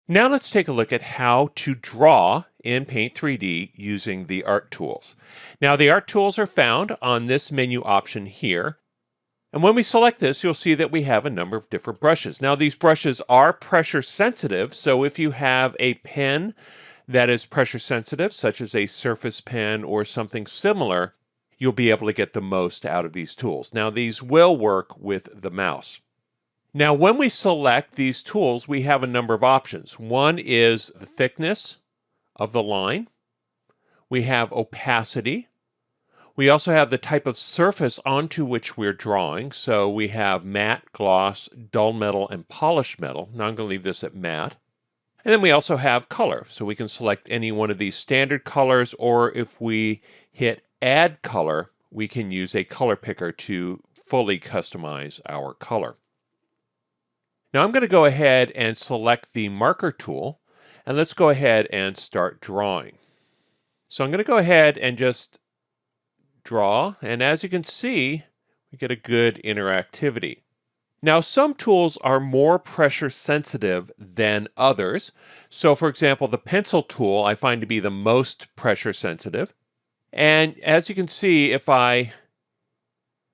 Now let's take a look at how to draw in Paint 3D using the Art Tools. Now the Art Tools are found on this menu option here. And when we select this, you'll see that we have a number of different brushes. Now these brushes are pressure sensitive, so if you have a pen that is pressure sensitive, such as a Surface pen or something similar, you'll be able to get the most out of these tools. Now these will work with the mouse. Now, when we select these tools, we have a number of options. One is the thickness of the line. We have opacity. We also have the type of surface onto which we're drawing. So we have matte, gloss, dull metal, and polished metal. Now I'm going to leave this at matte. And then we also have color. So we can select any one of these standard colors, or if we hit Add Color, we can use a color picker to fully customize our color. Now I'm going to go ahead and select the marker tool, and let's go ahead and start drawing. So I'm going to go ahead and just draw, and as you can see, we get a good interactivity. Now some tools are more pressure sensitive than others. So for example, the pencil tool I find to be the most pressure sensitive. And as you can see, if I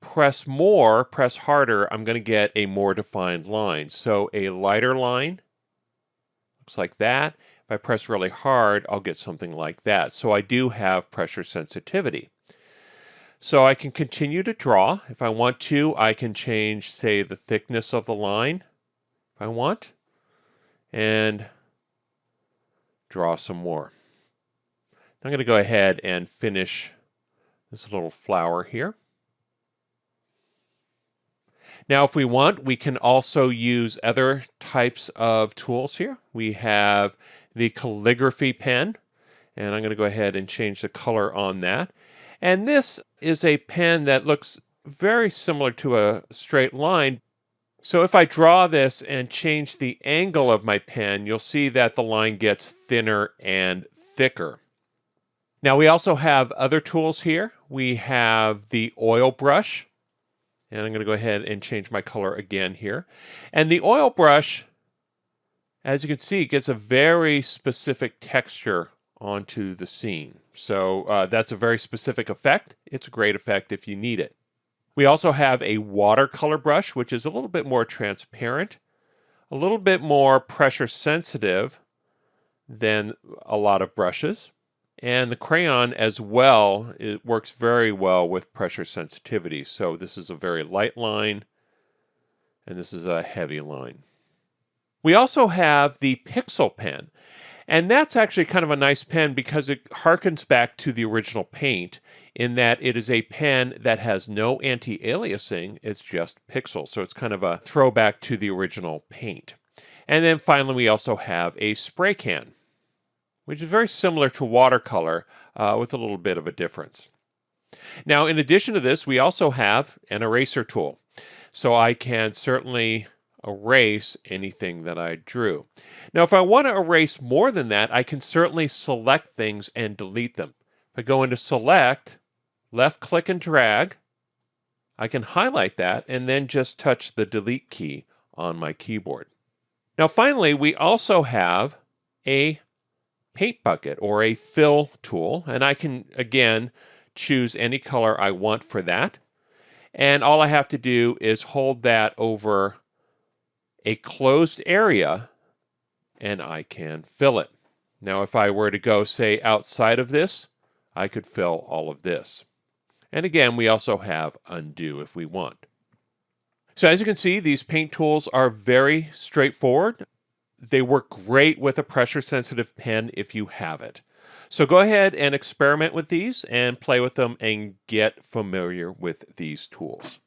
press harder, I'm going to get a more defined line. So a lighter line looks like that. If I press really hard, I'll get something like that. So I do have pressure sensitivity. So I can continue to draw. If I want to, I can change, say, the thickness of the line if I want, and draw some more. I'm going to go ahead and finish this little flower here. Now, if we want, we can also use other types of tools here. We have the calligraphy pen, and I'm going to go ahead and change the color on that. And this is a pen that looks very similar to a straight line. So if I draw this and change the angle of my pen, you'll see that the line gets thinner and thicker. Now we also have other tools here. We have the oil brush. And I'm going to go ahead and change my color again here. And the oil brush, as you can see, gets a very specific texture onto the scene. So that's a very specific effect. It's a great effect if you need it. We also have a watercolor brush, which is a little bit more transparent, a little bit more pressure sensitive than a lot of brushes. And the crayon as well, it works very well with pressure sensitivity. So this is a very light line, and this is a heavy line. We also have the Pixel pen, and that's actually kind of a nice pen because it harkens back to the original Paint in that it is a pen that has no anti-aliasing, it's just pixels. So it's kind of a throwback to the original Paint. And then finally, we also have a spray can, which is very similar to watercolor with a little bit of a difference. Now, in addition to this, we also have an eraser tool. So I can certainly erase anything that I drew. Now, if I want to erase more than that, I can certainly select things and delete them. If I go into Select, left click and drag, I can highlight that and then just touch the Delete key on my keyboard. Now, finally, we also have a paint bucket or a fill tool, and I can again choose any color I want for that, and all I have to do is hold that over a closed area and I can fill it. Now if I were to go, say, outside of this, I could fill all of this. And again, we also have undo if we want. So as you can see, these paint tools are very straightforward. They work great with a pressure-sensitive pen if you have it. So go ahead and experiment with these and play with them and get familiar with these tools.